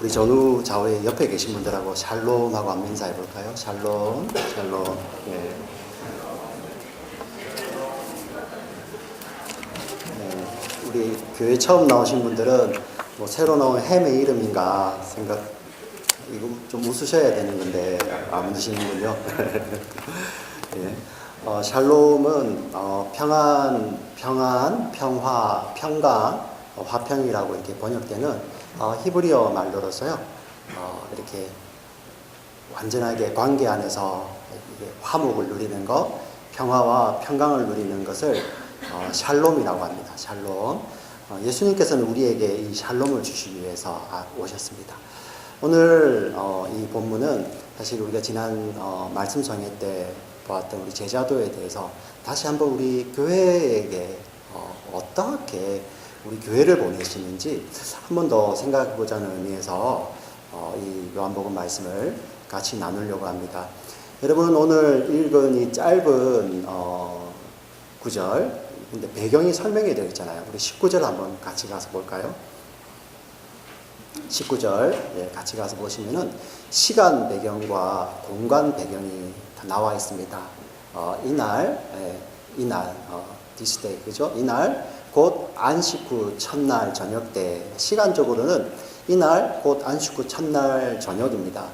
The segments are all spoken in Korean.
우리 전후 좌우에 옆에 계신 분들하고 샬롬하고 한번 인사해 볼까요? 샬롬, 샬롬. 예. 우리 교회 처음 나오신 분들은 뭐 새로 나온 햄의 이름인가 생각, 이거 좀 웃으셔야 되는 건데 안 웃으시는군요. 예. 샬롬은 평화, 화평이라고 이렇게 번역되는 히브리어 말로서요. 이렇게 완전하게 관계 안에서 화목을 누리는 것, 평화와 평강을 누리는 것을 샬롬이라고 합니다. 샬롬. 예수님께서는 우리에게 이 샬롬을 주시기 위해서 오셨습니다. 오늘 이 본문은 사실 우리가 지난 말씀 정회 때 보았던 우리 제자도에 대해서 다시 한번 우리 교회에게 어떻게 우리 교회를 보내시는지 한 번 더 생각해 보자는 의미에서 이 요한복음 말씀을 같이 나누려고 합니다. 여러분 오늘 읽은 이 짧은 구절, 근데 배경이 설명이 되어 있잖아요. 우리 19절 한번 같이 가서 볼까요? 19절 같이 가서 보시면은 시간 배경과 공간 배경이 다 나와 있습니다. 이날 this day, 그죠? 이날 곧 안식 후 첫날 저녁 때, 시간적으로는 이날 곧 안식 후 첫날 저녁입니다.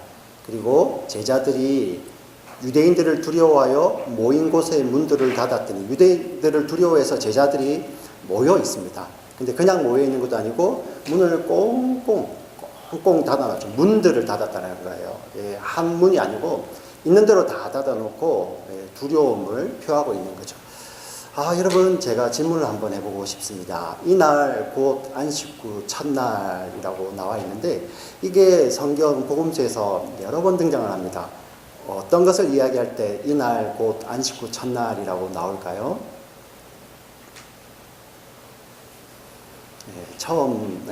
그리고 제자들이 유대인들을 두려워하여 모인 곳의 문들을 닫았더니, 유대인들을 두려워해서 제자들이 모여 있습니다. 근데 그냥 모여 있는 것도 아니고 문을 꽁꽁 닫아놨죠. 문들을 닫았다는 거예요. 한 문이 아니고 있는 대로 다 닫아놓고 두려움을 표하고 있는 거죠. 여러분, 제가 질문을 한번 해보고 싶습니다. 이날 곧 안식 후 첫날이라고 나와 있는데 이게 성경 복음서에서 여러 번 등장을 합니다. 어떤 것을 이야기할 때 이날 곧 안식 후 첫날이라고 나올까요? 처음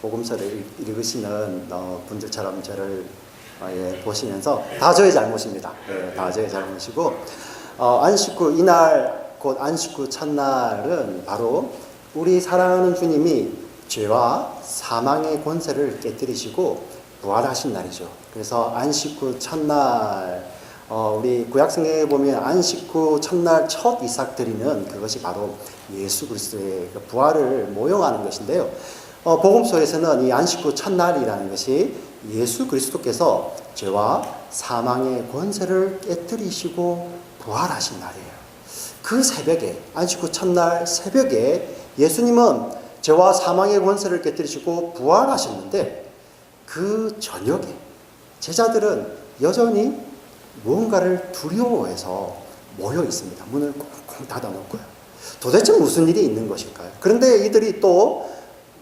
복음서를 읽으시는 분들처럼 저를 보시면서 다 저의 잘못입니다. 다 저의 잘못이고, 안식 후 이날 곧 안식 후 첫날은 바로 우리 사랑하는 주님이 죄와 사망의 권세를 깨뜨리시고 부활하신 날이죠. 그래서 안식 후 첫날, 우리 구약성경에 보면 안식 후 첫날 첫 이삭 드리는 그것이 바로 예수 그리스도의 부활을 모형하는 것인데요. 복음서에서는 이 안식 후 첫날이라는 것이 예수 그리스도께서 죄와 사망의 권세를 깨뜨리시고 부활하신 날이에요. 그 새벽에, 안식 후 첫날 새벽에 예수님은 죄와 사망의 권세를 깨뜨리시고 부활하셨는데 그 저녁에 제자들은 여전히 무언가를 두려워해서 모여 있습니다. 문을 꽁꽁 닫아놓고요. 도대체 무슨 일이 있는 것일까요? 그런데 이들이 또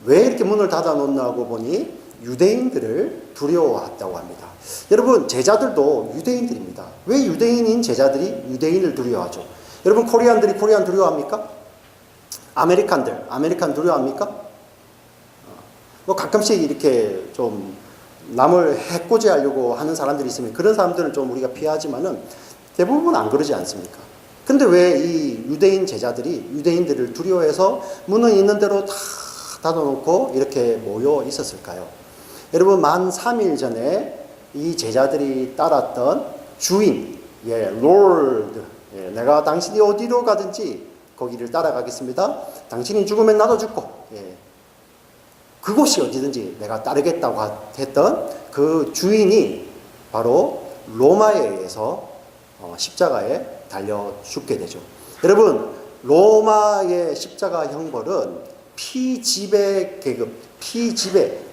왜 이렇게 문을 닫아놓냐고 보니 유대인들을 두려워했다고 합니다. 여러분, 제자들도 유대인들입니다. 왜 유대인인 제자들이 유대인을 두려워하죠? 여러분, 코리안들이 코리안 두려워합니까? 아메리칸 두려워합니까? 뭐 가끔씩 이렇게 좀 남을 해코지하려고 하는 사람들이 있으면 그런 사람들은 좀 우리가 피하지만은 대부분 안 그러지 않습니까? 근데 왜 이 유대인 제자들이 유대인들을 두려워해서 문은 있는 대로 다 닫아놓고 이렇게 모여 있었을까요? 여러분, 만 3일 전에 이 제자들이 따랐던 주인, 롤드, 내가 당신이 어디로 가든지 거기를 따라가겠습니다. 당신이 죽으면 나도 죽고, 그곳이 어디든지 내가 따르겠다고 했던 그 주인이 바로 로마에 의해서 십자가에 달려 죽게 되죠. 여러분, 로마의 십자가 형벌은 피지배 계급,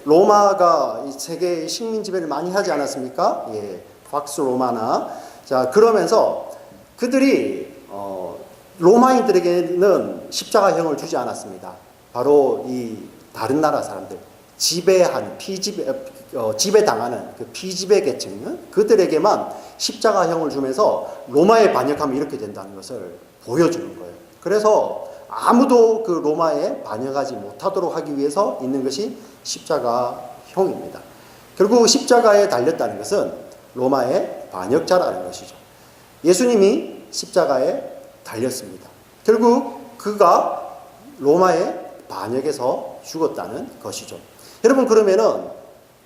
로마가 세계 식민 지배를 많이 하지 않았습니까? 팍스 로마나. 자, 그러면서 그들이 로마인들에게는 십자가형을 주지 않았습니다. 바로 이 다른 나라 사람들, 지배당하는 그 피지배 계층은 그들에게만 십자가형을 주면서 로마에 반역하면 이렇게 된다는 것을 보여주는 거예요. 그래서 아무도 그 로마에 반역하지 못하도록 하기 위해서 있는 것이 십자가형입니다. 결국 십자가에 달렸다는 것은 로마의 반역자라는 것이죠. 예수님이 십자가에 달렸습니다. 결국 그가 로마의 반역에서 죽었다는 것이죠. 여러분, 그러면은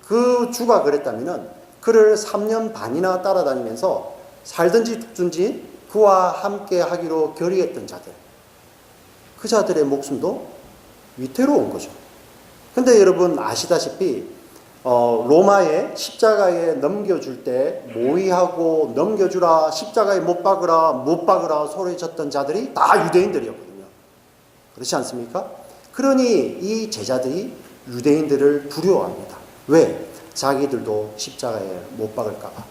그 주가 그랬다면은 그를 3년 반이나 따라다니면서 살든지 죽든지 그와 함께 하기로 결의했던 자들, 그 자들의 목숨도 위태로운 거죠. 근데 여러분 아시다시피 로마에 십자가에 넘겨줄 때 모의하고 넘겨주라, 십자가에 못 박으라 소리쳤던 자들이 다 유대인들이었거든요. 그렇지 않습니까? 그러니 이 제자들이 유대인들을 두려워합니다. 왜? 자기들도 십자가에 못 박을까 봐.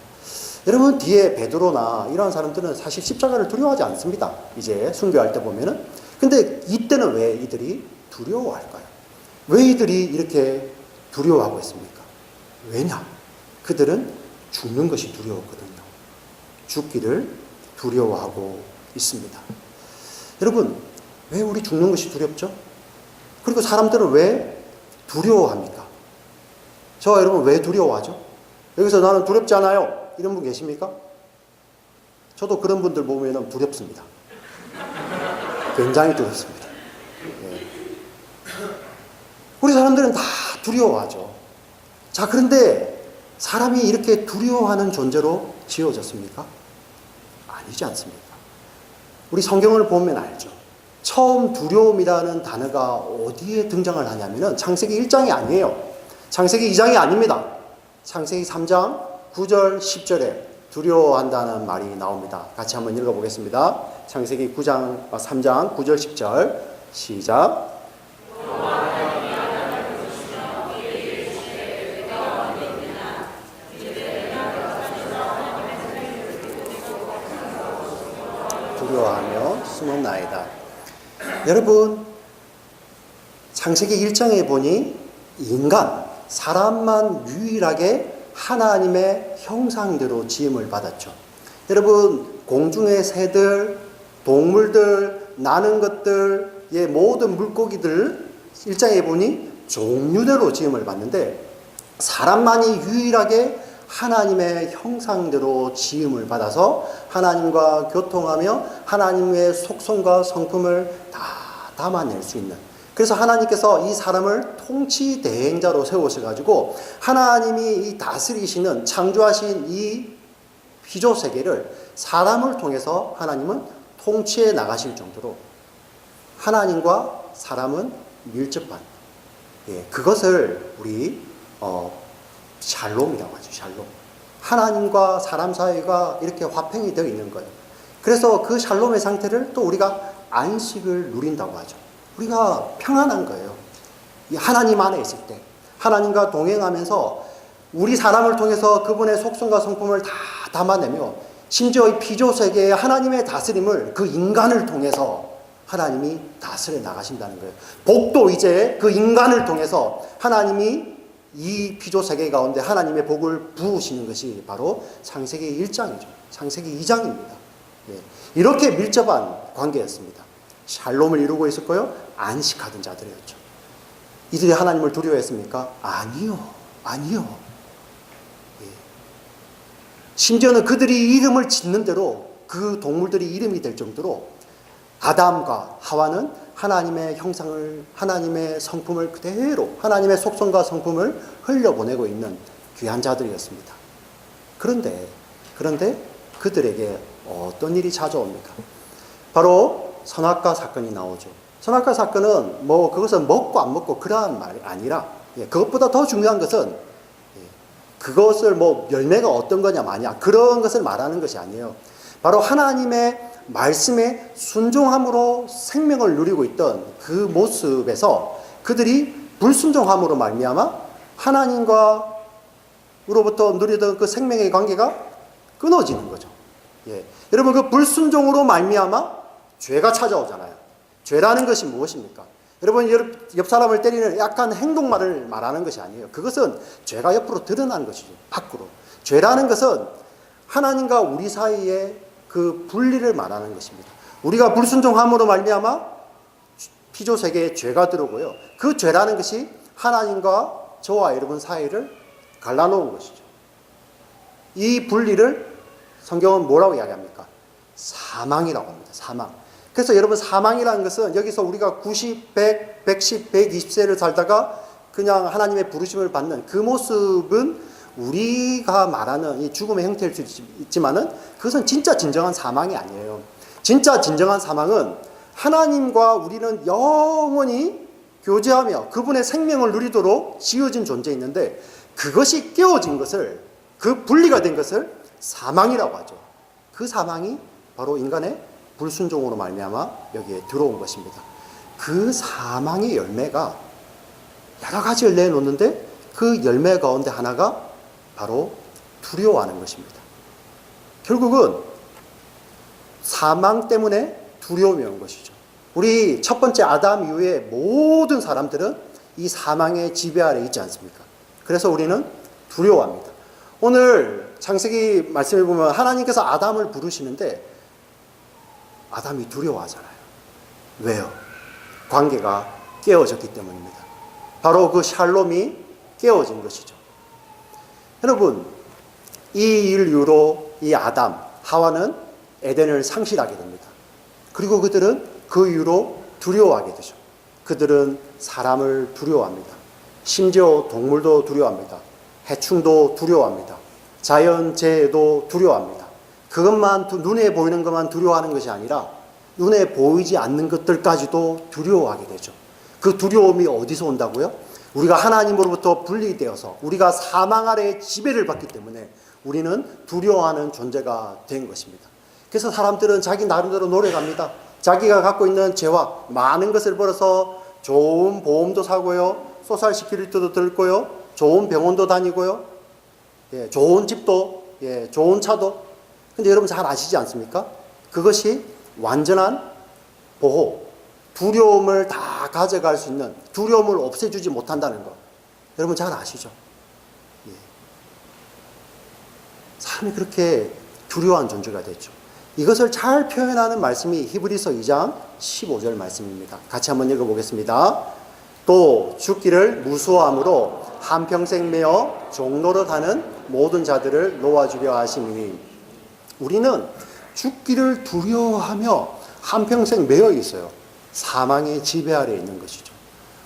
여러분 뒤에 베드로나 이런 사람들은 사실 십자가를 두려워하지 않습니다. 이제 순교할 때 보면은. 근데 이때는 왜 이들이 두려워할까요? 왜 이들이 이렇게 두려워하고 있습니까? 왜냐? 그들은 죽는 것이 두려웠거든요. 죽기를 두려워하고 있습니다. 여러분, 왜 우리 죽는 것이 두렵죠? 그리고 사람들은 왜 두려워합니까? 저와 여러분 왜 두려워하죠? 여기서 나는 두렵지 않아요. 이런 분 계십니까? 저도 그런 분들 보면 두렵습니다. 굉장히 두렵습니다. 네. 우리 사람들은 다 두려워하죠. 자, 그런데 사람이 이렇게 두려워하는 존재로 지어졌습니까? 아니지 않습니까? 우리 성경을 보면 알죠. 처음 두려움이라는 단어가 어디에 등장을 하냐면은 창세기 1장이 아니에요. 창세기 2장이 아닙니다. 창세기 3장 9절 10절에 두려워한다는 말이 나옵니다. 같이 한번 읽어보겠습니다. 창세기 3장 9절 10절 시작. 두려워하며 숨었나이다. 여러분, 창세기 1장에 보니 사람만 유일하게 하나님의 형상대로 지음을 받았죠. 여러분, 공중의 새들, 동물들, 나는 것들의 모든 물고기들 1장에 보니 종류대로 지음을 받는데 사람만이 유일하게 하나님의 형상대로 지음을 받아서 하나님과 교통하며 하나님의 속성과 성품을 다 담아낼 수 있는, 그래서 하나님께서 이 사람을 통치 대행자로 세우셔가지고 하나님이 이 다스리시는 창조하신 이 피조 세계를 사람을 통해서 하나님은 통치해 나가실 정도로 하나님과 사람은 밀접한, 그것을 우리 샬롬이라고 하죠. 샬롬. 하나님과 사람 사이가 이렇게 화평이 되어 있는 거예요. 그래서 그 샬롬의 상태를 또 우리가 안식을 누린다고 하죠. 우리가 평안한 거예요. 하나님 안에 있을 때 하나님과 동행하면서 우리 사람을 통해서 그분의 속성과 성품을 다 담아내며 심지어 이 피조세계의 하나님의 다스림을 그 인간을 통해서 하나님이 다스려 나가신다는 거예요. 복도 이제 그 인간을 통해서 하나님이 이 피조세계 가운데 하나님의 복을 부으시는 것이 바로 창세기 1장이죠. 창세기 2장입니다. 이렇게 밀접한 관계였습니다. 샬롬을 이루고 있었고요. 안식하던 자들이었죠. 이들이 하나님을 두려워했습니까? 아니요. 심지어는 그들이 이름을 짓는 대로 그 동물들이 이름이 될 정도로 아담과 하와는 하나님의 형상을, 하나님의 성품을 그대로, 하나님의 속성과 성품을 흘려보내고 있는 귀한 자들이었습니다. 그런데 그들에게 어떤 일이 찾아옵니까? 바로 선악과 사건이 나오죠. 선악과 사건은 그것은 먹고 안 먹고 그러한 말이 아니라, 그것보다 더 중요한 것은 그것을 열매가 어떤 거냐 마냐 그런 것을 말하는 것이 아니에요. 바로 하나님의 말씀에 순종함으로 생명을 누리고 있던 그 모습에서 그들이 불순종함으로 말미암아 하나님과로부터 누리던 그 생명의 관계가 끊어지는 거죠. 여러분, 그 불순종으로 말미암아 죄가 찾아오잖아요. 죄라는 것이 무엇입니까? 여러분, 옆 사람을 때리는 약간 행동말을 말하는 것이 아니에요. 그것은 죄가 옆으로 드러나는 것이죠. 밖으로. 죄라는 것은 하나님과 우리 사이에 그 분리를 말하는 것입니다. 우리가 불순종함으로 말미암아 피조세계에 죄가 들어오고요. 그 죄라는 것이 하나님과 저와 여러분 사이를 갈라놓은 것이죠. 이 분리를 성경은 뭐라고 이야기합니까? 사망이라고 합니다. 사망. 그래서 여러분, 사망이라는 것은 여기서 우리가 90, 100, 110, 120세를 살다가 그냥 하나님의 부르심을 받는 그 모습은 우리가 말하는 이 죽음의 형태일 수 있지만은 그것은 진짜 진정한 사망이 아니에요. 진짜 진정한 사망은 하나님과 우리는 영원히 교제하며 그분의 생명을 누리도록 지어진 존재있는데, 그것이 깨어진 것을, 그 분리가 된 것을 사망이라고 하죠. 그 사망이 바로 인간의 불순종으로 말미암아 여기에 들어온 것입니다. 그 사망의 열매가 여러 가지를 내놓는데 그 열매 가운데 하나가 바로 두려워하는 것입니다. 결국은 사망 때문에 두려움이 온 것이죠. 우리 첫 번째 아담 이후에 모든 사람들은 이 사망의 지배 아래 있지 않습니까? 그래서 우리는 두려워합니다. 오늘 창세기 말씀을 보면 하나님께서 아담을 부르시는데 아담이 두려워하잖아요. 왜요? 관계가 깨어졌기 때문입니다. 바로 그 샬롬이 깨어진 것이죠. 여러분, 이 일 이후로 이 아담, 하와는 에덴을 상실하게 됩니다. 그리고 그들은 그 이후로 두려워하게 되죠. 그들은 사람을 두려워합니다. 심지어 동물도 두려워합니다. 해충도 두려워합니다. 자연재해도 두려워합니다. 그것만, 눈에 보이는 것만 두려워하는 것이 아니라 눈에 보이지 않는 것들까지도 두려워하게 되죠. 그 두려움이 어디서 온다고요? 우리가 하나님으로부터 분리되어서 우리가 사망 아래의 지배를 받기 때문에 우리는 두려워하는 존재가 된 것입니다. 그래서 사람들은 자기 나름대로 노력합니다. 자기가 갖고 있는 재화, 많은 것을 벌어서 좋은 보험도 사고요, 소셜 시큐리티도 들고요, 좋은 병원도 다니고요, 예, 좋은 집도, 예, 좋은 차도. 근데 여러분 잘 아시지 않습니까? 그것이 완전한 보호, 두려움을 다 가져갈 수 있는, 두려움을 없애주지 못한다는 것. 여러분 잘 아시죠? 예. 사람이 그렇게 두려워한 존재가 됐죠. 이것을 잘 표현하는 말씀이 히브리서 2장 15절 말씀입니다. 같이 한번 읽어보겠습니다. 또 죽기를 무수함으로 한평생 매어 종노릇하는 모든 자들을 놓아주려 하심이니. 우리는 죽기를 두려워하며 한평생 매여 있어요. 사망의 지배 아래에 있는 것이죠.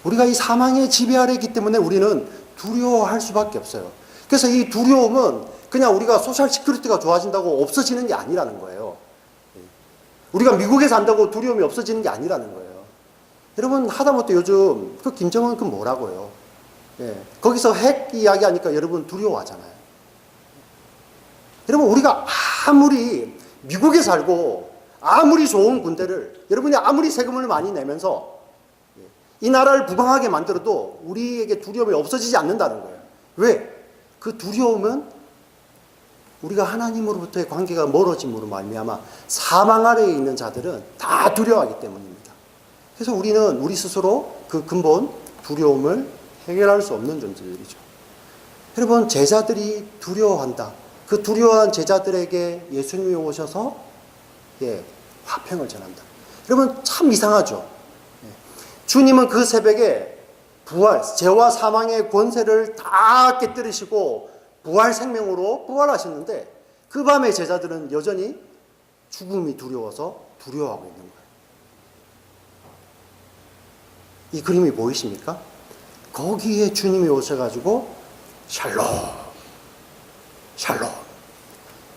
우리가 이 사망의 지배 아래에 있기 때문에 우리는 두려워할 수밖에 없어요. 그래서 이 두려움은 그냥 우리가 소셜 시큐리티가 좋아진다고 없어지는 게 아니라는 거예요. 우리가 미국에 산다고 두려움이 없어지는 게 아니라는 거예요. 여러분, 하다못해 요즘 그 김정은 그 뭐라고요? 예, 거기서 핵 이야기하니까 여러분 두려워하잖아요. 여러분, 우리가 아무리 미국에 살고 아무리 좋은 군대를, 여러분이 아무리 세금을 많이 내면서 이 나라를 부강하게 만들어도 우리에게 두려움이 없어지지 않는다는 거예요. 왜? 그 두려움은 우리가 하나님으로부터의 관계가 멀어짐으로 말미암아 사망 아래에 있는 자들은 다 두려워하기 때문입니다. 그래서 우리는 우리 스스로 그 근본 두려움을 해결할 수 없는 존재들이죠. 여러분, 제자들이 두려워한다. 그 두려워한 제자들에게 예수님이 오셔서 화평을 전한다. 여러분, 참 이상하죠. 주님은 그 새벽에 부활, 죄와 사망의 권세를 다 깨뜨리시고 부활 생명으로 부활하셨는데 그 밤에 제자들은 여전히 죽음이 두려워서 두려워하고 있는 거예요. 이 그림이 보이십니까? 거기에 주님이 오셔가지고 샬롬, 샬롬,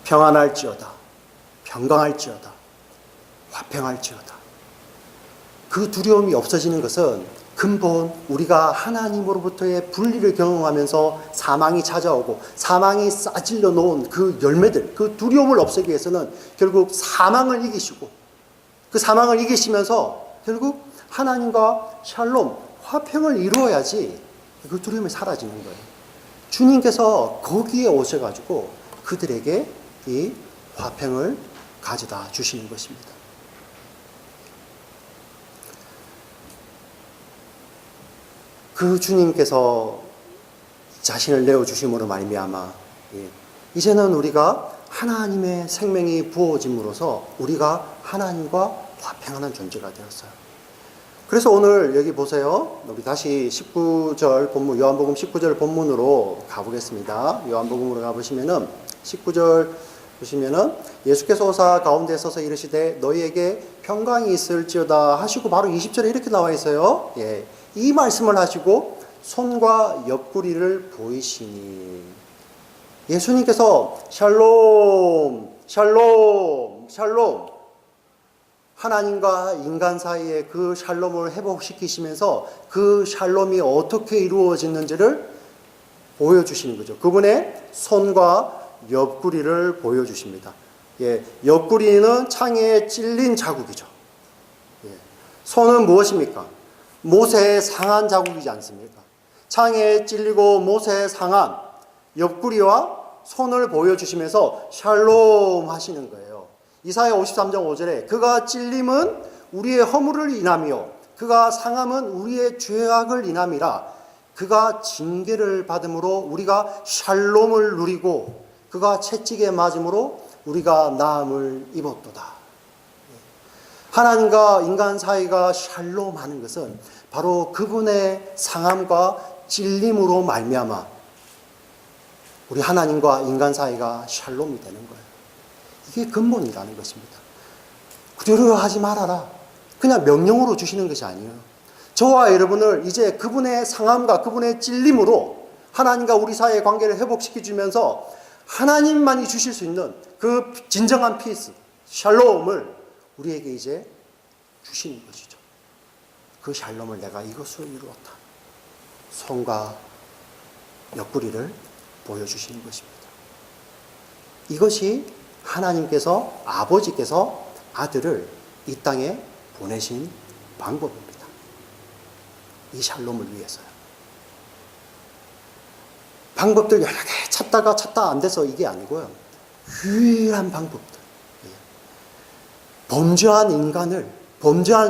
평안할지어다, 평강할지어다, 화평할지어다. 그 두려움이 없어지는 것은 근본 우리가 하나님으로부터의 분리를 경험하면서 사망이 찾아오고 사망이 싸질러 놓은 그 열매들, 그 두려움을 없애기 위해서는 결국 사망을 이기시고 그 사망을 이기시면서 결국 하나님과 샬롬, 화평을 이루어야지 그 두려움이 사라지는 거예요. 주님께서 거기에 오셔가지고 그들에게 이 화평을 가져다 주시는 것입니다. 그 주님께서 자신을 내어주심으로 말미암아 이제는 우리가 하나님의 생명이 부어짐으로써 우리가 하나님과 화평하는 존재가 되었어요. 그래서 오늘 여기 보세요. 우리 다시 19절 본문, 요한복음 19절 본문으로 가보겠습니다. 요한복음으로 가보시면은 19절 보시면은 예수께서 오사 가운데 서서 이르시되 너희에게 평강이 있을지어다 하시고 바로 20절에 이렇게 나와 있어요. 이 말씀을 하시고 손과 옆구리를 보이시니. 예수님께서 샬롬, 샬롬, 샬롬, 하나님과 인간 사이에 그 샬롬을 회복시키시면서 그 샬롬이 어떻게 이루어졌는지를 보여주시는 거죠. 그분의 손과 옆구리를 보여주십니다. 예, 옆구리는 창에 찔린 자국이죠. 예, 손은 무엇입니까? 못에 상한 자국이지 않습니까? 창에 찔리고 못에 상한 옆구리와 손을 보여주시면서 샬롬 하시는 거예요. 이사야 53장 5절에 그가 찔림은 우리의 허물을 인하며 그가 상함은 우리의 죄악을 인함이라. 그가 징계를 받음으로 우리가 샬롬을 누리고 그가 채찍에 맞음으로 우리가 나음을 입었도다. 하나님과 인간 사이가 샬롬하는 것은 바로 그분의 상함과 찔림으로 말미암아 우리 하나님과 인간 사이가 샬롬이 되는 거예요. 이게 근본이라는 것입니다. 그대로 하지 말아라. 그냥 명령으로 주시는 것이 아니에요. 저와 여러분을 이제 그분의 상함과 그분의 찔림으로 하나님과 우리 사이의 관계를 회복시켜주면서 하나님만이 주실 수 있는 그 진정한 피스, 샬롬을 우리에게 이제 주시는 것이죠. 그 샬롬을 내가 이것으로 이루었다. 손과 옆구리를 보여주시는 것입니다. 이것이 하나님께서, 아버지께서 아들을 이 땅에 보내신 방법입니다. 이 샬롬을 위해서요. 방법들 여러 개 찾다가 안 돼서 이게 아니고요. 유일한 방법들. 범죄한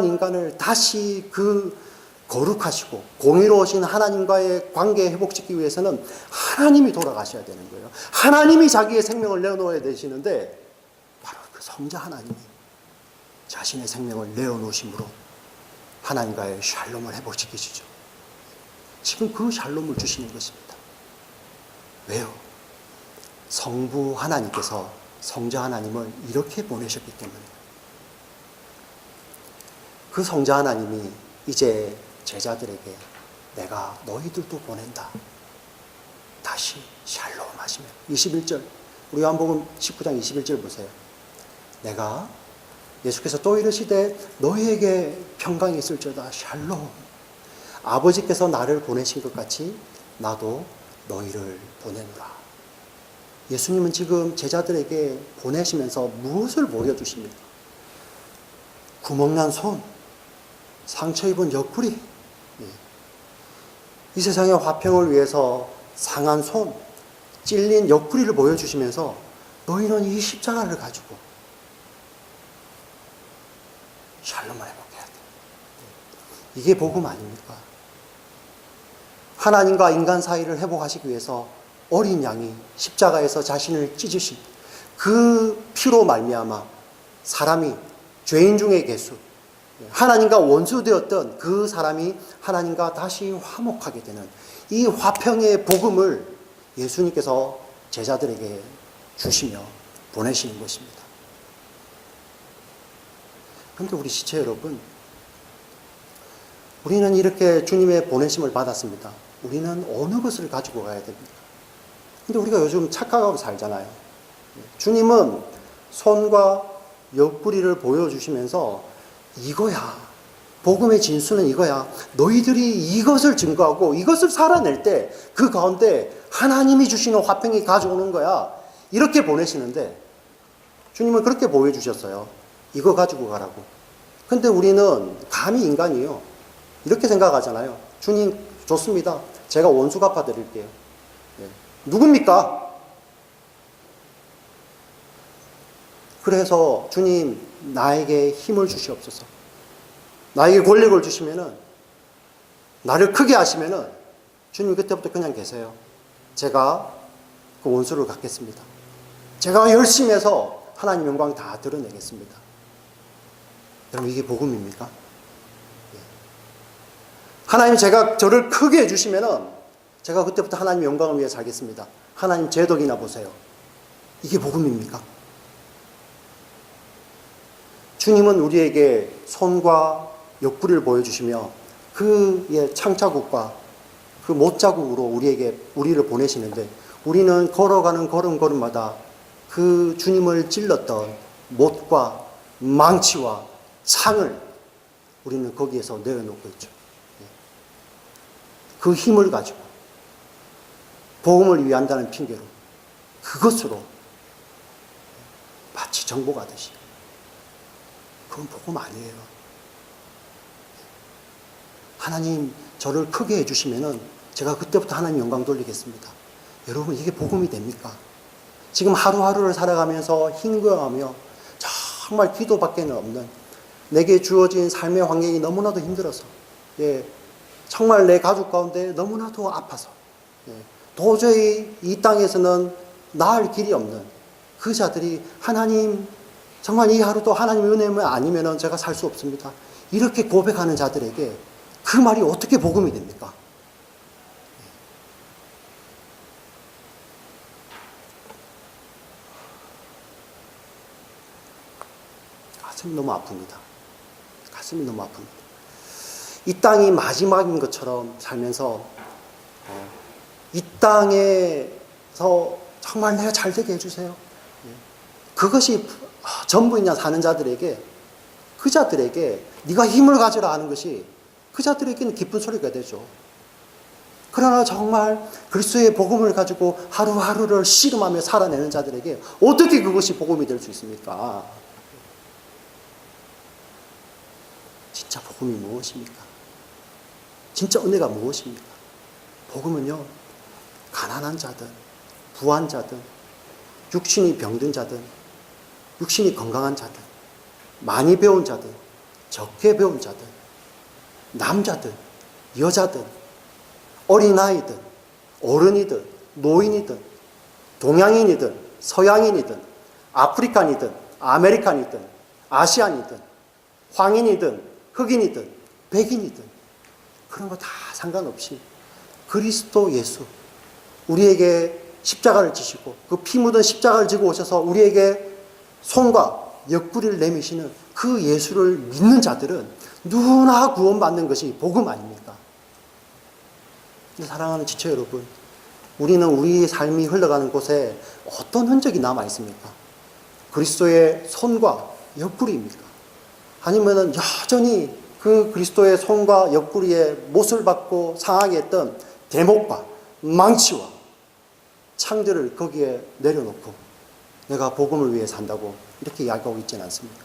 인간을 다시 그 거룩하시고 공의로우신 하나님과의 관계 회복시키기 위해서는 하나님이 돌아가셔야 되는 거예요. 하나님이 자기의 생명을 내어놓아야 되시는데 바로 그 성자 하나님이 자신의 생명을 내어놓으심으로 하나님과의 샬롬을 회복시키시죠. 지금 그 샬롬을 주시는 것입니다. 왜요? 성부 하나님께서 성자 하나님을 이렇게 보내셨기 때문에 그 성자 하나님이 이제 제자들에게 내가 너희들도 보낸다. 다시 샬롬 하시면 21절 우리 요한복음 19장 21절 보세요. 내가 예수께서 또 이르시되 너희에게 평강이 있을지어다. 샬롬. 아버지께서 나를 보내신 것 같이 나도 너희를 보내노라. 예수님은 지금 제자들에게 보내시면서 무엇을 보여주십니까? 구멍난 손, 상처 입은 옆구리. 이 세상의 화평을 위해서 상한 손, 찔린 옆구리를 보여주시면서 너희는 이 십자가를 가지고 샬롬을 회복해야 돼. 이게 복음 아닙니까? 하나님과 인간 사이를 회복하시기 위해서 어린 양이 십자가에서 자신을 찢으신 그 피로 말미암아 사람이 죄인 중의 개수, 하나님과 원수되었던 그 사람이 하나님과 다시 화목하게 되는 이 화평의 복음을 예수님께서 제자들에게 주시며 보내시는 것입니다. 그런데 우리 지체 여러분, 우리는 이렇게 주님의 보내심을 받았습니다. 우리는 어느 것을 가지고 가야 됩니까? 근데 우리가 요즘 착각하고 살잖아요. 주님은 손과 옆구리를 보여주시면서 이거야. 복음의 진수는 이거야. 너희들이 이것을 증거하고 이것을 살아낼 때 그 가운데 하나님이 주시는 화평이 가져오는 거야. 이렇게 보내시는데 주님은 그렇게 보여주셨어요. 이거 가지고 가라고. 근데 우리는 감히 인간이요. 이렇게 생각하잖아요. 주님 좋습니다. 제가 원수 갚아드릴게요. 누굽니까? 그래서 주님 나에게 힘을 주시옵소서. 나에게 권력을 주시면은 나를 크게 하시면은 주님 그때부터 그냥 계세요. 제가 그 원수를 갚겠습니다. 제가 열심히 해서 하나님 영광 다 드러내겠습니다. 여러분 이게 복음입니까? 하나님 제가 저를 크게 해주시면은 제가 그때부터 하나님 영광을 위해 살겠습니다. 하나님 제 덕이나 보세요. 이게 복음입니까? 주님은 우리에게 손과 옆구리를 보여주시며 그의 창자국과 그 못자국으로 우리를 보내시는데 우리는 걸어가는 걸음걸음마다 그 주님을 찔렀던 못과 망치와 창을 우리는 거기에서 내려놓고 있죠. 그 힘을 가지고 복음을 위한다는 핑계로 그것으로 마치 정복하듯이. 그건 복음 아니에요. 하나님 저를 크게 해주시면은 제가 그때부터 하나님 영광 돌리겠습니다. 여러분 이게 복음이 됩니까? 지금 하루하루를 살아가면서 힘겨워하며 정말 기도밖에는 없는 내게 주어진 삶의 환경이 너무나도 힘들어서 정말 내 가족 가운데 너무나도 아파서 도저히 이 땅에서는 나을 길이 없는 그 자들이 하나님 정말 이 하루도 하나님 은혜만 아니면 제가 살 수 없습니다. 이렇게 고백하는 자들에게 그 말이 어떻게 복음이 됩니까? 가슴이 너무 아픕니다. 가슴이 너무 아픕니다. 이 땅이 마지막인 것처럼 살면서 이 땅에서 정말 내가 잘 되게 해주세요. 그것이 전부이냐 사는 자들에게 그 자들에게 네가 힘을 가지라 하는 것이 그 자들에게는 기쁜 소리가 되죠. 그러나 정말 그리스도의 복음을 가지고 하루하루를 씨름하며 살아내는 자들에게 어떻게 그것이 복음이 될 수 있습니까? 진짜 복음이 무엇입니까? 진짜 은혜가 무엇입니까? 복음은요, 가난한 자든, 부한 자든, 육신이 병든 자든, 육신이 건강한 자든, 많이 배운 자든, 적게 배운 자든, 남자든, 여자든, 어린아이든, 어른이든, 노인이든, 동양인이든, 서양인이든, 아프리칸이든, 아메리칸이든, 아시안이든, 황인이든, 흑인이든, 백인이든, 그런 거 다 상관없이 그리스도 예수, 우리에게 십자가를 지시고 그 피 묻은 십자가를 지고 오셔서 우리에게 손과 옆구리를 내미시는 그 예수를 믿는 자들은 누구나 구원받는 것이 복음 아닙니까? 사랑하는 지체 여러분, 우리는 우리의 삶이 흘러가는 곳에 어떤 흔적이 남아 있습니까? 그리스도의 손과 옆구리입니까? 아니면은 여전히 그 그리스도의 손과 옆구리에 못을 받고 상하게 했던 대목과 망치와 창들을 거기에 내려놓고 내가 복음을 위해 산다고 이렇게 이야기하고 있지는 않습니까?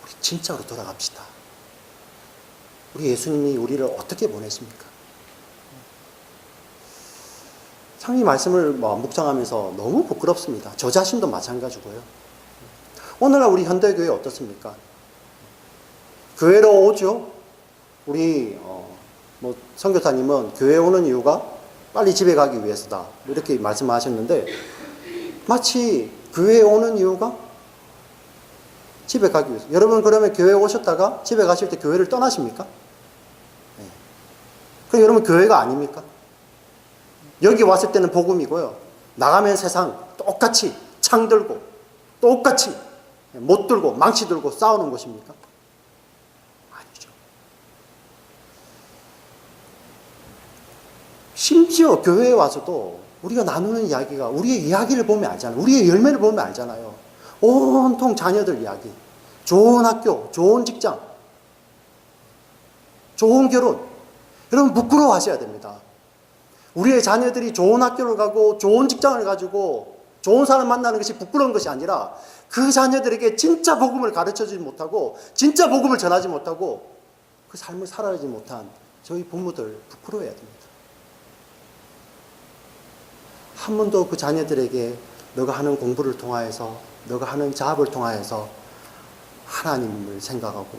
우리 진짜로 돌아갑시다. 우리 예수님이 우리를 어떻게 보내십니까? 참 이 말씀을 묵상하면서 너무 부끄럽습니다. 저 자신도 마찬가지고요. 오늘날 우리 현대교회 어떻습니까? 교회로 오죠. 우리 선교사님은 교회 오는 이유가 빨리 집에 가기 위해서다 이렇게 말씀하셨는데 마치 교회에 오는 이유가 집에 가기 위해서. 여러분 그러면 교회에 오셨다가 집에 가실 때 교회를 떠나십니까? 네. 그럼 여러분 교회가 아닙니까? 여기 왔을 때는 복음이고요. 나가면 세상 똑같이 창 들고 똑같이 못 들고 망치 들고 싸우는 것입니까? 아니죠. 심지어 교회에 와서도 우리가 나누는 이야기가 우리의 이야기를 보면 알잖아요. 우리의 열매를 보면 알잖아요. 온통 자녀들 이야기, 좋은 학교, 좋은 직장, 좋은 결혼. 여러분 부끄러워하셔야 됩니다. 우리의 자녀들이 좋은 학교를 가고 좋은 직장을 가지고 좋은 사람 만나는 것이 부끄러운 것이 아니라 그 자녀들에게 진짜 복음을 가르쳐주지 못하고 진짜 복음을 전하지 못하고 그 삶을 살아가지 못한 저희 부모들 부끄러워해야 됩니다. 한 번도 그 자녀들에게 너가 하는 공부를 통하여서 너가 하는 작업을 통하여서 하나님을 생각하고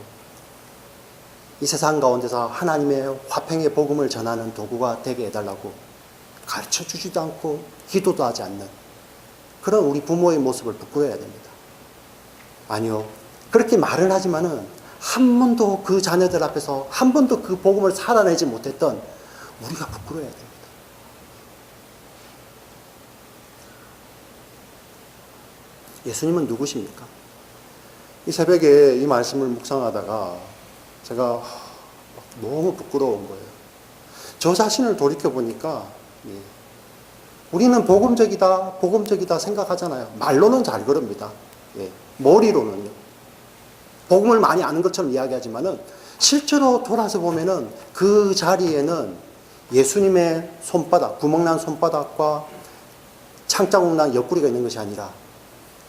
이 세상 가운데서 하나님의 화평의 복음을 전하는 도구가 되게 해달라고 가르쳐주지도 않고 기도도 하지 않는 그런 우리 부모의 모습을 부끄러워해야 됩니다. 아니요. 그렇게 말은 하지만은 한 번도 그 자녀들 앞에서 한 번도 그 복음을 살아내지 못했던 우리가 부끄러워해야 됩니다. 예수님은 누구십니까? 이 새벽에 이 말씀을 묵상하다가 제가 너무 부끄러운 거예요. 저 자신을 돌이켜보니까 우리는 복음적이다 생각하잖아요. 말로는 잘 그럽니다. 머리로는요. 복음을 많이 아는 것처럼 이야기하지만은 실제로 돌아서 보면은 그 자리에는 예수님의 손바닥, 구멍난 손바닥과 창자국 난 옆구리가 있는 것이 아니라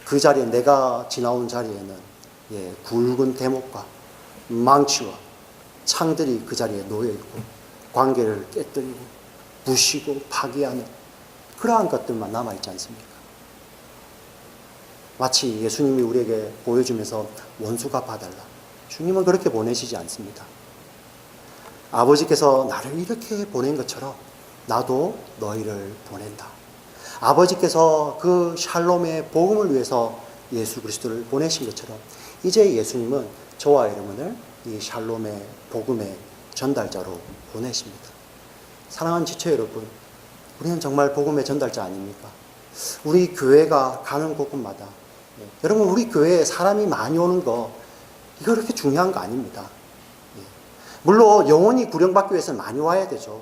그 자리에 내가 지나온 자리에는 굵은 대목과 망치와 창들이 그 자리에 놓여있고 관계를 깨뜨리고 부시고 파괴하는 그러한 것들만 남아있지 않습니까? 마치 예수님이 우리에게 보여주면서 원수가 봐달라. 주님은 그렇게 보내시지 않습니다. 아버지께서 나를 이렇게 보낸 것처럼 나도 너희를 보낸다. 아버지께서 그 샬롬의 복음을 위해서 예수 그리스도를 보내신 것처럼 이제 예수님은 저와 여러분을 이 샬롬의 복음의 전달자로 보내십니다. 사랑하는 지체 여러분, 우리는 정말 복음의 전달자 아닙니까? 우리 교회가 가는 곳곳마다 여러분 우리 교회에 사람이 많이 오는 거 이거 그렇게 중요한 거 아닙니다. 물론 영혼이 구령받기 위해서는 많이 와야 되죠.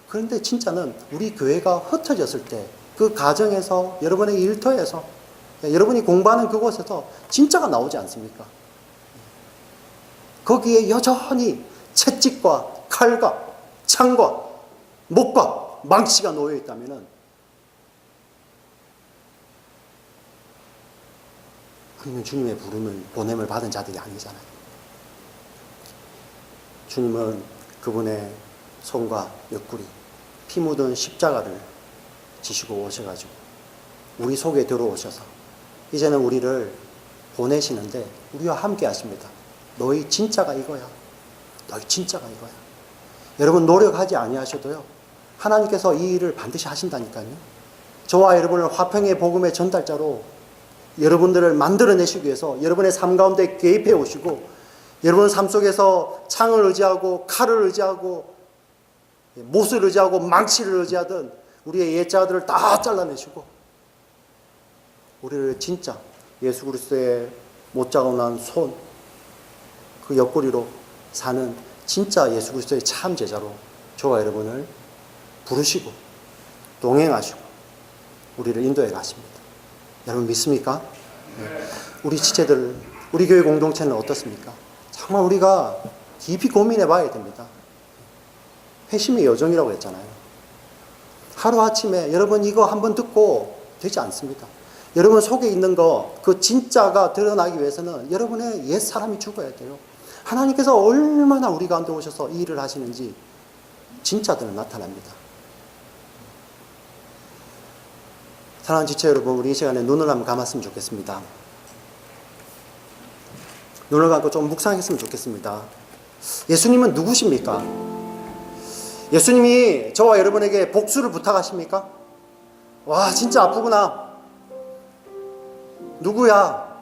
그런데 진짜는 우리 교회가 흩어졌을 때 그 가정에서 여러분의 일터에서 여러분이 공부하는 그곳에서 진짜가 나오지 않습니까? 거기에 여전히 채찍과 칼과 창과 목과 망치가 놓여 있다면은 우리는 주님의 보냄을 받은 자들이 아니잖아요. 주님은 그분의 손과 옆구리, 피 묻은 십자가를 지시고 오셔가지고 우리 속에 들어오셔서 이제는 우리를 보내시는데 우리와 함께 하십니다. 너희 진짜가 이거야. 너희 진짜가 이거야. 여러분 노력하지 아니하셔도요. 하나님께서 이 일을 반드시 하신다니까요. 저와 여러분을 화평의 복음의 전달자로 여러분들을 만들어내시기 위해서 여러분의 삶 가운데 개입해 오시고 여러분 삶 속에서 창을 의지하고 칼을 의지하고 못을 의지하고 망치를 의지하던 우리의 옛자들을 다 잘라내시고 우리를 진짜 예수 그리스도의 못자고 난 손, 그 옆구리로 사는 진짜 예수 그리스도의 참 제자로 저와 여러분을 부르시고 동행하시고 우리를 인도해 가십니다. 여러분 믿습니까? 우리 지체들, 우리 교회 공동체는 어떻습니까? 정말 우리가 깊이 고민해 봐야 됩니다. 회심의 여정이라고 했잖아요. 하루아침에 여러분 이거 한번 듣고 되지 않습니다. 여러분 속에 있는 거, 그 진짜가 드러나기 위해서는 여러분의 옛 사람이 죽어야 돼요. 하나님께서 얼마나 우리 가운데 오셔서 이 일을 하시는지 진짜들은 나타납니다. 사랑하는 지체 여러분, 우리 이 시간에 눈을 한번 감았으면 좋겠습니다. 눈을 감고 좀 묵상했으면 좋겠습니다. 예수님은 누구십니까? 예수님이 저와 여러분에게 복수를 부탁하십니까? 와, 진짜 아프구나. 누구야?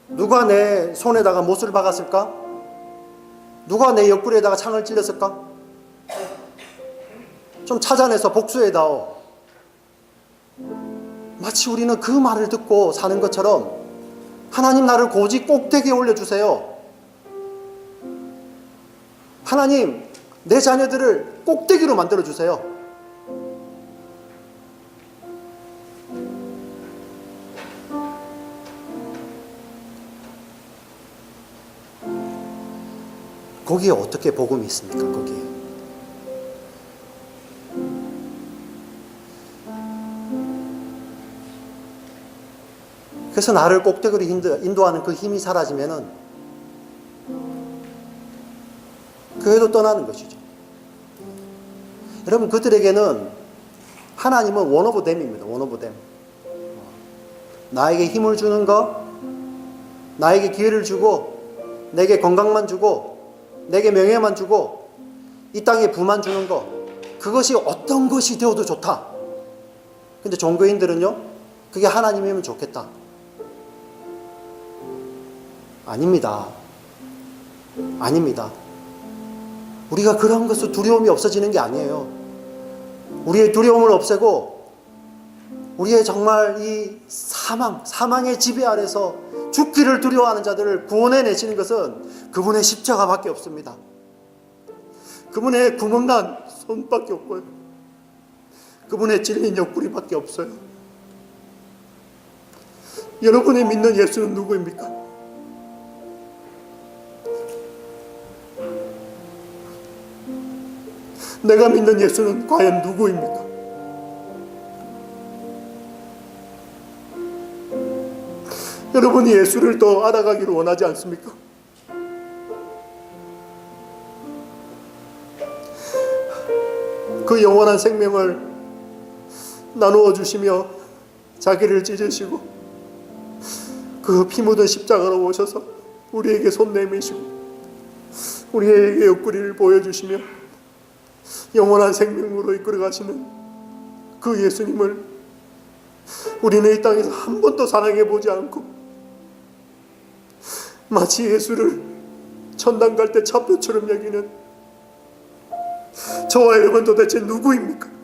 누가 내 손에다가 못을 박았을까? 누가 내 옆구리에다가 창을 찔렀을까? 좀 찾아내서 복수해다오. 마치 우리는 그 말을 듣고 사는 것처럼 하나님 나를 고지 꼭대기에 올려주세요. 하나님 내 자녀들을 꼭대기로 만들어주세요. 거기에 어떻게 복음이 있습니까? 거기에 그래서 나를 꼭대기로 인도하는 그 힘이 사라지면은 교회도 떠나는 것이죠. 여러분 그들에게는 하나님은 원 오브 댐입니다. 원 오브 댐. 나에게 힘을 주는 것, 나에게 기회를 주고 내게 건강만 주고 내게 명예만 주고 이 땅에 부만 주는 것, 그것이 어떤 것이 되어도 좋다. 근데 종교인들은요, 그게 하나님이면 좋겠다. 아닙니다. 아닙니다. 우리가 그런 것으로 두려움이 없어지는 게 아니에요. 우리의 두려움을 없애고 우리의 정말 이 사망의 지배 아래서 죽기를 두려워하는 자들을 구원해내시는 것은 그분의 십자가밖에 없습니다. 그분의 구멍난 손밖에 없고요. 그분의 찔린 옆구리밖에 없어요. 여러분이 믿는 예수는 누구입니까? 내가 믿는 예수는 과연 누구입니까? 여러분이 예수를 더 알아가기를 원하지 않습니까? 그 영원한 생명을 나누어 주시며 자기를 찢으시고 그 피 묻은 십자가로 오셔서 우리에게 손 내미시고 우리에게 옆구리를 보여주시며 영원한 생명으로 이끌어 가시는 그 예수님을 우리는 이 땅에서 한 번도 사랑해 보지 않고 마치 예수를 천당 갈 때 차표처럼 여기는 저와 여러분 도대체 누구입니까?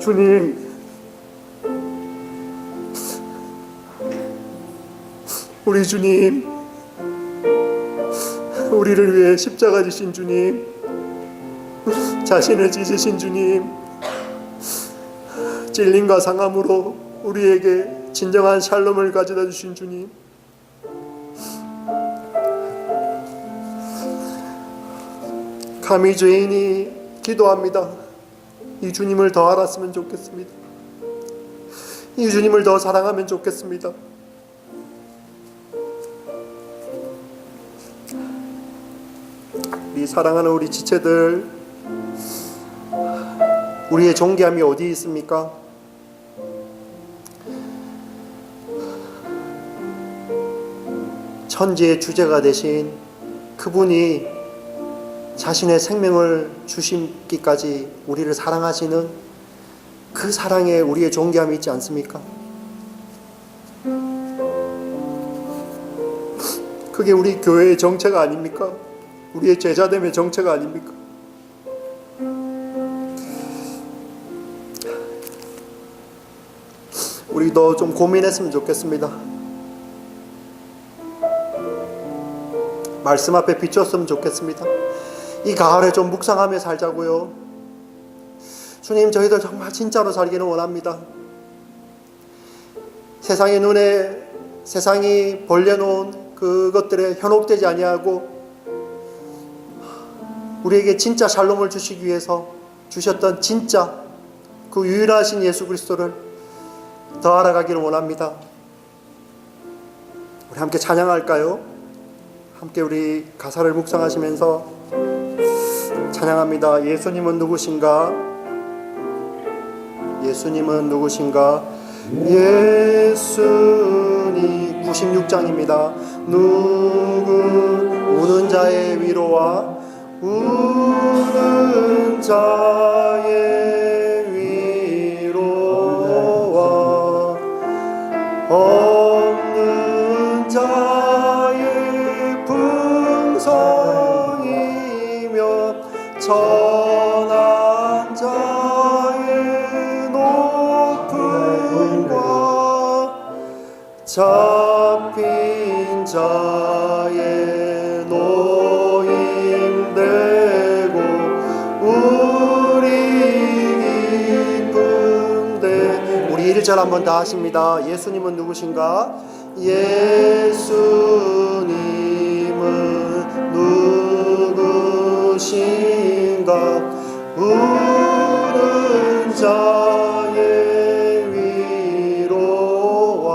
주님, 우리 주님, 우리를 위해 십자가 지신 주님, 자신을 찢으신 주님, 찔림과 상함으로 우리에게 진정한 샬롬을 가져다 주신 주님, 감히 죄인이 기도합니다. 이 주님을 더 알았으면 좋겠습니다. 이 주님을 더 사랑하면 좋겠습니다. 우리 사랑하는 우리 지체들, 우리의 존귀함이 어디 있습니까? 천지의 주제가 되신 그분이 자신의 생명을 주시기까지 우리를 사랑하시는 그 사랑에 우리의 존귀함이 있지 않습니까? 그게 우리 교회의 정체가 아닙니까? 우리의 제자됨의 정체가 아닙니까? 우리도 좀 고민했으면 좋겠습니다. 말씀 앞에 비추었으면 좋겠습니다. 이 가을에 좀 묵상하며 살자고요. 주님, 저희들 정말 진짜로 살기는 원합니다. 세상의 눈에 세상이 벌려놓은 그것들에 현혹되지 아니하고 우리에게 진짜 샬롬을 주시기 위해서 주셨던 진짜 그 유일하신 예수 그리스도를 더 알아가기를 원합니다. 우리 함께 찬양할까요? 함께 우리 가사를 묵상하시면서 찬양합니다. 예수님은 누구신가? 예수님은 누구신가? 예수님 96장입니다. 누구 우는 자의 위로와 우는 자의 위로와 없는 자의 풍성이며 천한 자의 높음과 잡힌 자의 노임되고 우리 기쁜데 우리 1절 한번 다 하십니다. 예수님은 누구신가? 예수님은 누구신가? 우는 자의 위로와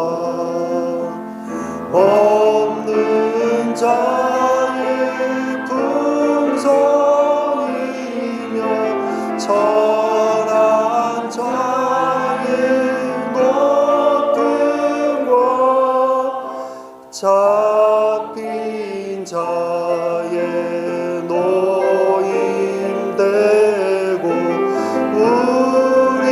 없는 자의 우리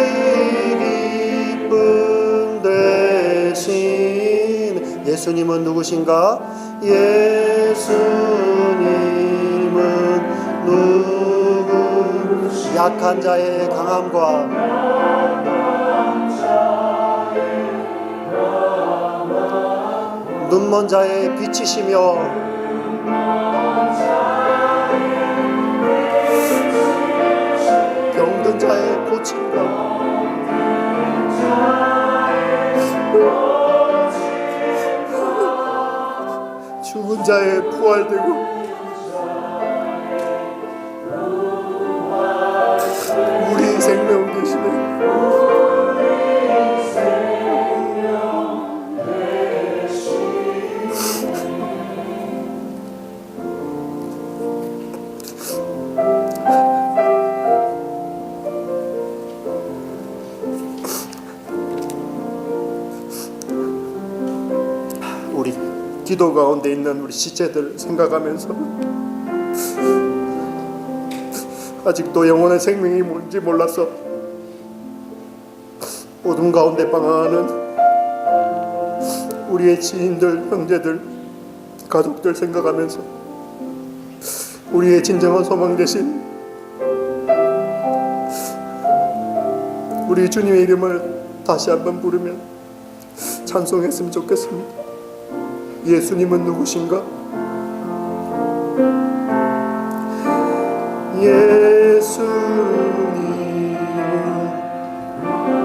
기쁨 되신 예수님은 누구신가? 예수님은 누구? 약한 자의 강함과 눈먼 자의 빛이시며 병든 자의 고침과 죽은 자의 부활되고 우리 생명 되시네. 우리 기도 가운데 있는 우리 시체들 생각하면서 아직도 영혼의 생명이 뭔지 몰라서 어둠 가운데 방황하는 우리의 지인들, 형제들, 가족들 생각하면서 우리의 진정한 소망 되신 우리 주님의 이름을 다시 한번 부르면 찬송했으면 좋겠습니다. 예수님은 누구신가?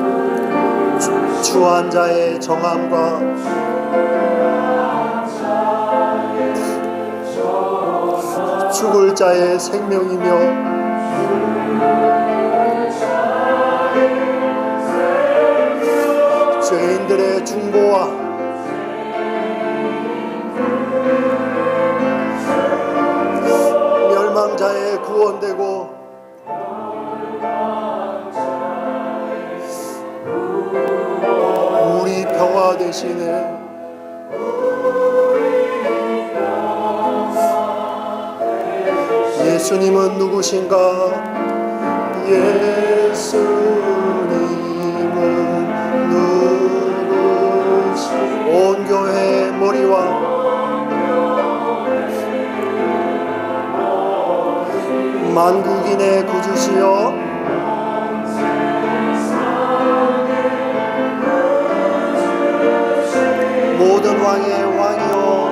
예수님은 추한 자의 정함과 죽을 자의 생명이며 죄인들의 중보와 멸망자의 구원되고 우리 평화 되시네. 예수님은 누구신가? 예수님은 누구신가? 온 교회의 머리와 만국인의 구주시여 모든 왕의 왕이여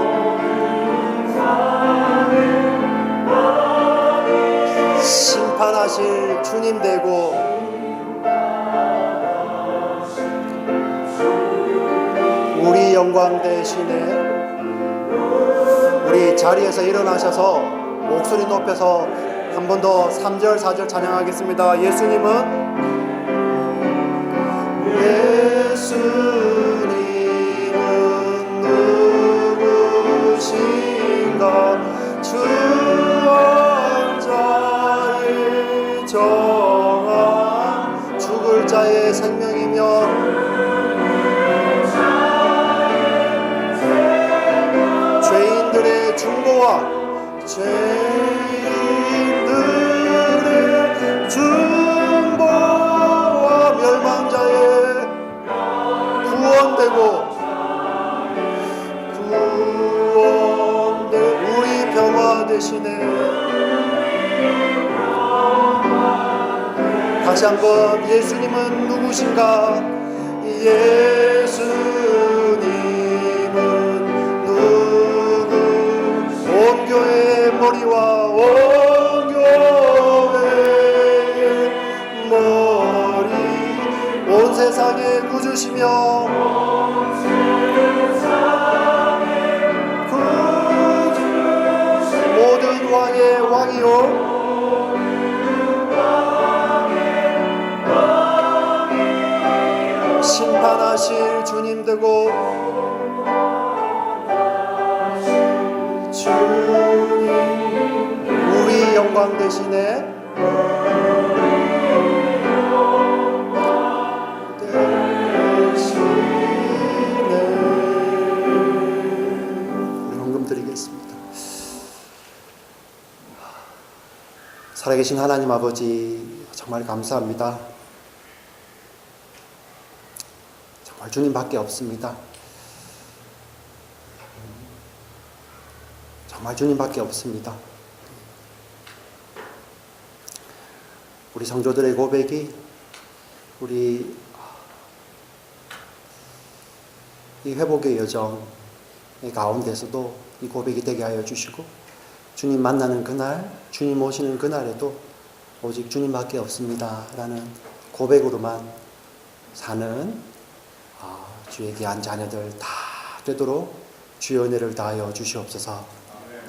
심판하실 주님 되고 우리 영광 되시네. 우리 자리에서 일어나셔서 목소리 높여서 한 번 더 3절 4절 찬양하겠습니다. 예수님은 누구신가? 주한 자의 정함 죽을 자의 생명이며 죄인들의 중보와 죄인들의 중보와 멸망자의 구원되고 우리 평화 되시네. 다시 한번 예수님은 누구신가? 예수님은 누구? 온 교회의 머리와 온 교회의 머리 온 세상의 구주시며 모든 왕의 왕이요 심판하실 주님 되고 주님 우리 영광 되시네. 헌금 드리겠습니다. 살아계신 하나님 아버지, 정말 감사합니다. 정말 주님밖에 없습니다. 정말 주님밖에 없습니다. 우리 성도들의 고백이 우리 이 회복의 여정의 가운데서도 이 고백이 되게 하여 주시고 주님 만나는 그날, 주님 오시는 그날에도 오직 주님밖에 없습니다 라는 고백으로만 사는 주의 귀한 자녀들 다 되도록 주의 은혜를 다하여 주시옵소서.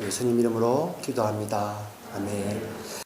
예수님 이름으로 기도합니다. 아멘.